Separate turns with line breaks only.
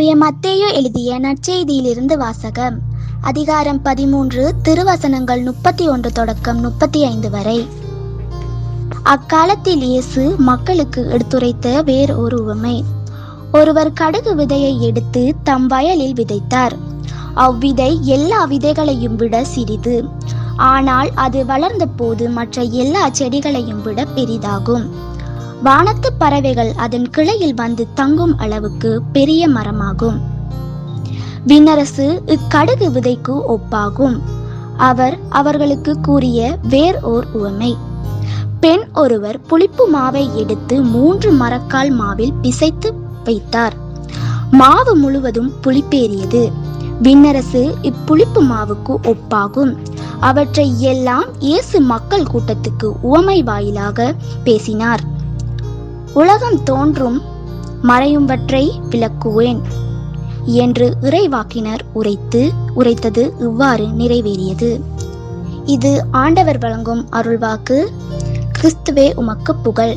தூய மத்தேயு எழுதிய நற்செய்தியிலிருந்து வாசகம். அதிகாரம் 13, திருவசனங்கள் 31 தொடக்கம் 35 வரை. அக்காலத்தில் இயேசு மக்களுக்கு எடுத்துரைத்த வேறு ஒரு உவமை. ஒருவர் கடுகு விதையை எடுத்து தம் வயலில் விதைத்தார். அவ்விதை எல்லா விதைகளையும் விட சிறிது, ஆனால் அது வளர்ந்த போது மற்ற எல்லா செடிகளையும் விட பெரிதாகும். வானத்து பறவைகள் அதன் கிளையில் வந்து தங்கும் அளவுக்கு பெரிய மரமாகும். விண்ணரசு இக்கடுகு விதைக்கு ஒப்பாகும். அவர் அவர்களுக்கு கூறிய வேறு ஓர் உவமை. பெண் ஒருவர் புளிப்பு மாவை எடுத்து 3 மரக்கால் மாவில் பிசைத்து வைத்தார். மாவு முழுவதும் புளிப்பேறியது. விண்ணரசு இப்புளிப்பு மாவுக்கு ஒப்பாகும். அவற்றை எல்லாம் இயேசு மக்கள் கூட்டத்துக்கு உவமை வாயிலாக பேசினார். உலகம் தோன்றும் மறையும்பற்றை விளக்குவேன் என்று இறைவாக்கினர் உரைத்தது இவ்வாறு நிறைவேறியது. இது ஆண்டவர் வழங்கும் அருள்வாக்கு. கிறிஸ்துவே உமக்கு புகழ்.